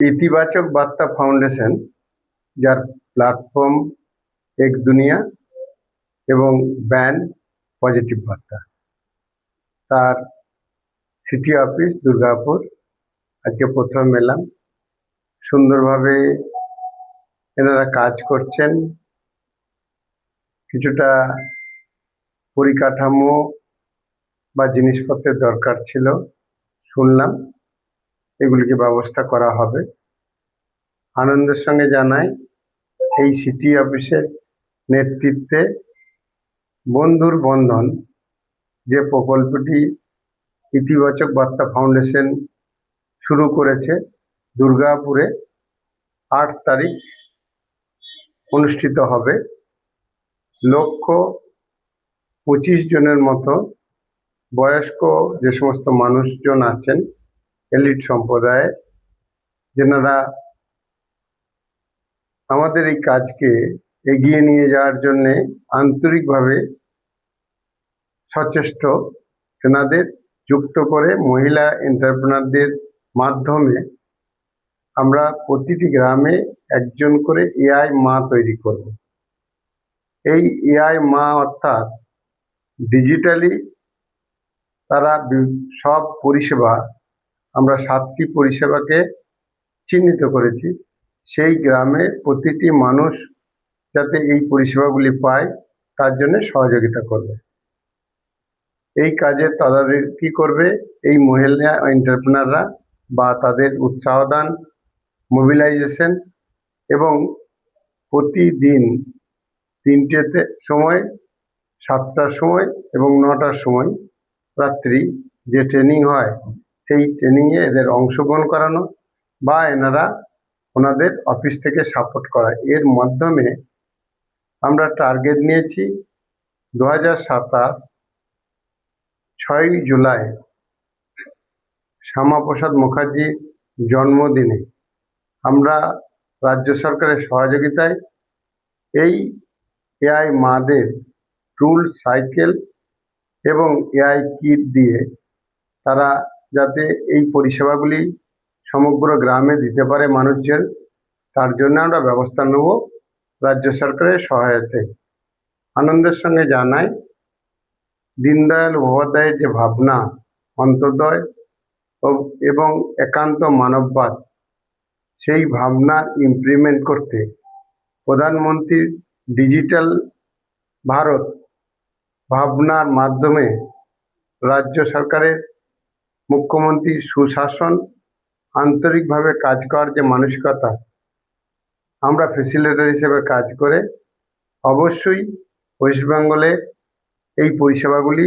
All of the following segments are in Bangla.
ইতিবাচক বার্তা ফাউন্ডেশন, যার প্ল্যাটফর্ম এক দুনিয়া এবং ব্যান্ড পজিটিভ বার্তা, তার সিটি অফিস দুর্গাপুর আজকে প্রথম এলাম। সুন্দরভাবে এনারা কাজ করছেন। কিছুটা পরিকাঠামো বা জিনিসপত্রের দরকার ছিল, শুনলাম এগুলিকে ব্যবস্থা করা হবে। আনন্দের সঙ্গে জানাই এই সিটি অফিসের নেতৃত্বে বন্ধুর বন্ধন যে প্রকল্পটি ইতিবাচক বার্তা ফাউন্ডেশন শুরু করেছে, দুর্গাপুরে 8 তারিখ অনুষ্ঠিত হবে। লক্ষ্য 25 জনের মতো বয়স্ক যে সমস্ত মানুষজন আছেন এলিট সম্প্রদায়ে, যেনারা আমাদের এই কাজকে এগিয়ে নিয়ে যাওয়ার জন্যে আন্তরিকভাবে সচেষ্ট, তেনাদের যুক্ত করে মহিলা এন্টারপ্রেনারদের মাধ্যমে আমরা প্রতিটি গ্রামে একজন করে এআই মা তৈরি করব। এই এআই মা অর্থাৎ ডিজিটালি তারা সব পরিষেবা, আমরা 7টি পরিষেবাকে চিহ্নিত করেছি। সেই গ্রামে প্রতিটি মানুষ যাতে এই পরিষেবাগুলি পায় তার জন্য সহযোগিতা করবে। এই কাজে তদারকি করবে এই মহিলা এন্টারপ্রেনাররা, বা তাদের উৎসাহ দান, মোবিলাইজেশন, এবং প্রতিদিন 3টেতে সময়, 7টার সময় এবং 9টার সময় রাত্রি যে ট্রেনিং হয়, সেই ট্রেনিংয়ে এদের অংশগ্রহণ করানো বা এনারা ওনাদের অফিস থেকে সাপোর্ট করা। এর মাধ্যমে আমরা টার্গেট নিয়েছি 2027 6ই জুলাই শ্যামাপ্রসাদ মুখার্জির জন্মদিনে আমরা রাজ্য সরকারের সহযোগিতায় এই এআই মাদের টুল, সাইকেল এবং এআই কিট দিয়ে তারা যাতে এই পরিষেবাগুলি সমগ্র গ্রামে দিতে পারে মানুষজন, তার জন্য আমরা ব্যবস্থা নেব রাজ্য সরকারের সহায়তায়। আনন্দের সঙ্গে জানাই দীনদয়াল উপাধ্যায়ের যে ভাবনা, অন্তোদয় এবং একান্ত মানববাদ, সেই ভাবনা ইমপ্লিমেন্ট করতে প্রধানমন্ত্রীর ডিজিটাল ভারত ভাবনার মাধ্যমে রাজ্য সরকারের মুখ্যমন্ত্রীর সুশাসন, আন্তরিকভাবে কাজ করার যে মানসিকতা, আমরা ফেসিলিটেটর হিসেবে কাজ করে অবশ্যই ওয়েস্ট বেঙ্গলে এই পরিষেবাগুলি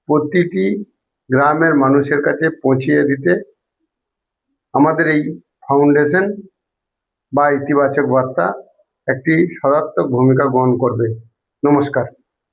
প্রতিটি গ্রামের মানুষের কাছে পৌঁছিয়ে দিতে আমাদের এই ফাউন্ডেশন বা ইতিবাচক বার্তা একটি সদার্থক ভূমিকা গ্রহণ করবে। নমস্কার।